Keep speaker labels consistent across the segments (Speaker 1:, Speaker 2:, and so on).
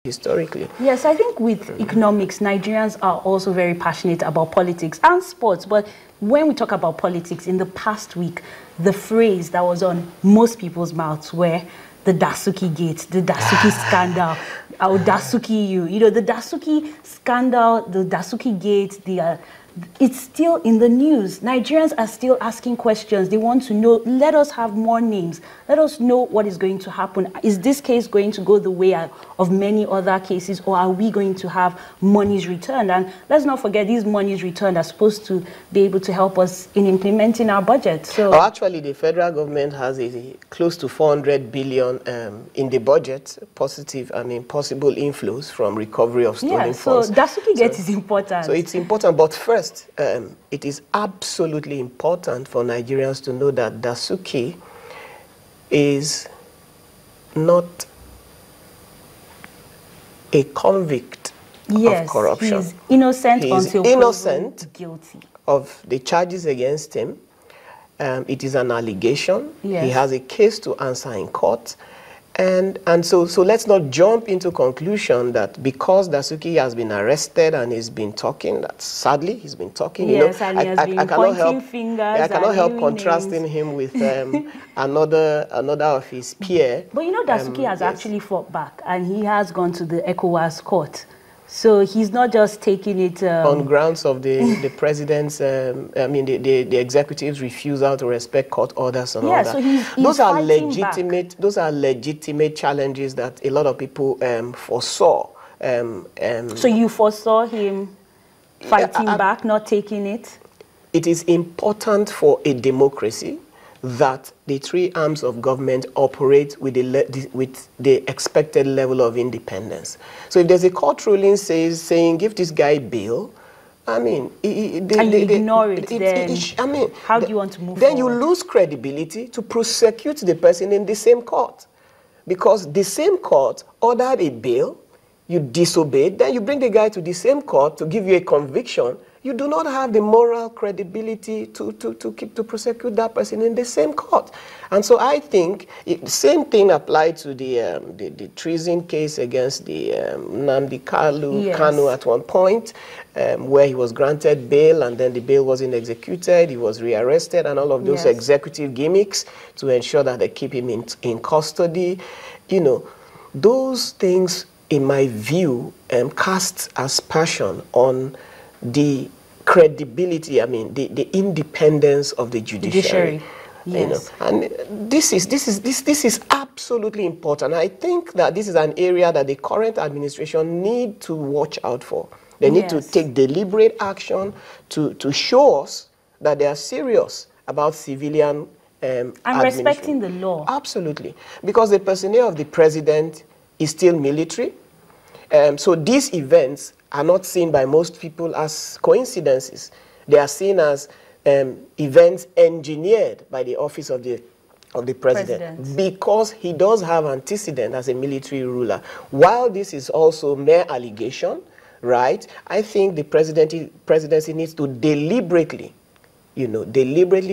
Speaker 1: historically.
Speaker 2: Yes, I think with economics, Nigerians are also very passionate about politics and sports. But when we talk about politics, in the past week, the phrase that was on most people's mouths were the Dasuki Gate, the Dasuki scandal, or Dasuki you know, the Dasuki scandal, the Dasuki Gate, it's still in the news. Nigerians are still asking questions. They want to know, let us have more names. Let us know what is going to happen. Is this case going to go the way of many other cases, or are we going to have monies returned? And let's not forget, these monies returned are supposed to be able to help us in implementing our budget. So
Speaker 1: actually, the federal government has close to 400 billion in the budget, possible inflows from recovery of stolen funds.
Speaker 2: So Dasuki Gate is important.
Speaker 1: So it's important, but first, it is absolutely important for Nigerians to know that Dasuki is not a convict of corruption.
Speaker 2: He's innocent until
Speaker 1: innocent
Speaker 2: guilty
Speaker 1: of the charges against him. It is an allegation.
Speaker 2: Yes.
Speaker 1: He has a case to answer in court. And so let's not jump into conclusion that because Dasuki has been arrested and he's been talking, that sadly he's been talking.
Speaker 2: Yes, and he has been pointing fingers.
Speaker 1: I cannot help contrasting him with another of his peer.
Speaker 2: But you know, Dasuki has actually fought back, and he has gone to the ECOWAS court. So he's not just taking it
Speaker 1: on grounds of the president's, the executive's refusal to respect court orders and all that.
Speaker 2: So he's
Speaker 1: those are legitimate. Those are legitimate challenges that a lot of people foresaw.
Speaker 2: So you foresaw him fighting back, not taking it?
Speaker 1: It is important for a democracy that the three arms of government operate with the expected level of independence. So if there's a court ruling saying give this guy bail, I mean,
Speaker 2: and you ignore it, then how do you want to move
Speaker 1: then
Speaker 2: forward?
Speaker 1: You lose credibility to prosecute the person in the same court, because the same court ordered a bail, you disobeyed, then you bring the guy to the same court to give you a conviction. You do not have the moral credibility to prosecute that person in the same court. And so I think the same thing applied to the treason case against the Nnamdi Kanu at one point, where he was granted bail and then the bail wasn't executed, he was rearrested, and all of those executive gimmicks to ensure that they keep him in custody. You know, those things, in my view, cast aspersion on the credibility, the independence of the judiciary.
Speaker 2: Yes.
Speaker 1: You know? And this is absolutely important. I think that this is an area that the current administration need to watch out for. They need to take deliberate action to show us that they are serious about civilian
Speaker 2: and respecting the law.
Speaker 1: Absolutely. Because the personnel of the president is still military. So these events are not seen by most people as coincidences. They are seen as events engineered by the office of the president, because he does have antecedent as a military ruler. While this is also mere allegation, right, I think the presidency needs to deliberately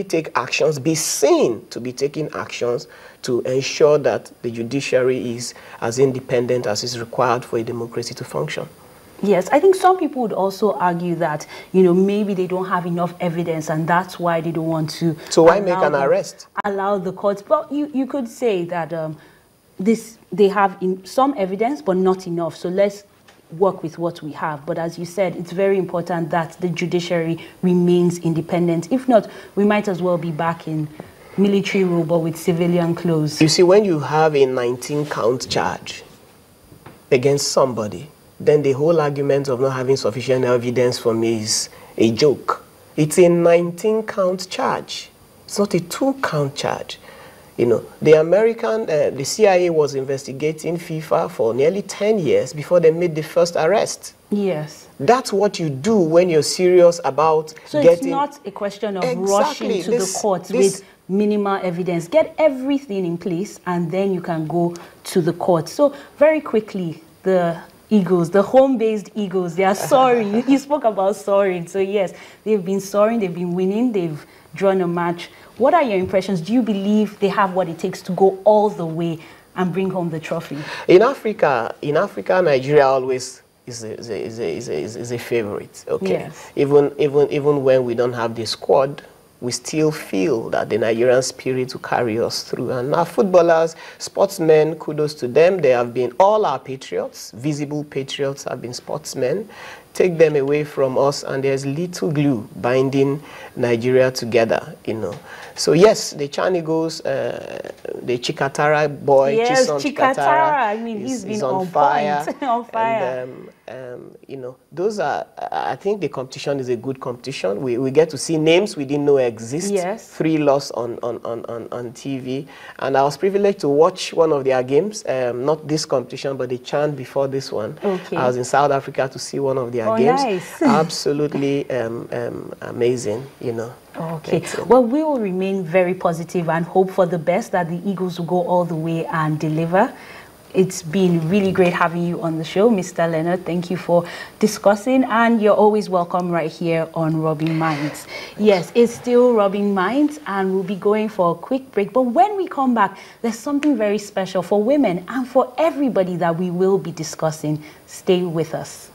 Speaker 1: take actions, be seen to be taking actions to ensure that the judiciary is as independent as is required for a democracy to function.
Speaker 2: Yes, I think some people would also argue that, maybe they don't have enough evidence and that's why they don't want to.
Speaker 1: So why make an arrest?
Speaker 2: Allow the courts. But you could say that they have some evidence, but not enough. So let's work with what we have. But as you said, it's very important that the judiciary remains independent. If not, we might as well be back in military rule, but with civilian clothes. You
Speaker 1: see, when you have a 19-count charge against somebody, then the whole argument of not having sufficient evidence for me is a joke. It's a 19-count charge. It's not a 2-count charge. The CIA was investigating FIFA for nearly 10 years before they made the first arrest.
Speaker 2: Yes.
Speaker 1: That's what you do when you're serious about
Speaker 2: getting... So it's not a question of rushing to the courts with minimal evidence. Get everything in place and then you can go to the court. So very quickly, the Eagles, the home-based Eagles, they are soaring. You spoke about soaring. So yes, they've been soaring, they've been winning, they've drawn a match. What are your impressions? Do you believe they have what it takes to go all the way and bring home the trophy?
Speaker 1: In Africa, Nigeria always is a favorite. Okay,
Speaker 2: Yes.
Speaker 1: even when we don't have the squad, we still feel that the Nigerian spirit will carry us through. And our footballers, sportsmen, kudos to them. They have been all our patriots, visible patriots have been sportsmen. Take them away from us and there's little glue binding Nigeria together, you know. So yes, the Chanigos, the Chikatara boy,
Speaker 2: Yes,
Speaker 1: Chisom
Speaker 2: Chikatara. I mean, he's been on fire. Point. On fire.
Speaker 1: And you know, those are, I think the competition is a good competition. We get to see names we didn't know exist.
Speaker 2: Yes.
Speaker 1: 3 lost on TV. And I was privileged to watch one of their games, not this competition, but the CHAN before this one.
Speaker 2: Okay.
Speaker 1: I was in South Africa to see one of their games. Nice. Absolutely amazing, you know.
Speaker 2: Okay. Well, we will remain very positive and hope for the best, that the Eagles will go all the way and deliver. It's been really great having you on the show, Mr. Leonard. Thank you for discussing, and you're always welcome right here on Rubbin Minds. Yes, it's still Rubbin Minds, and we'll be going for a quick break. But when we come back, there's something very special for women and for everybody that we will be discussing. Stay with us.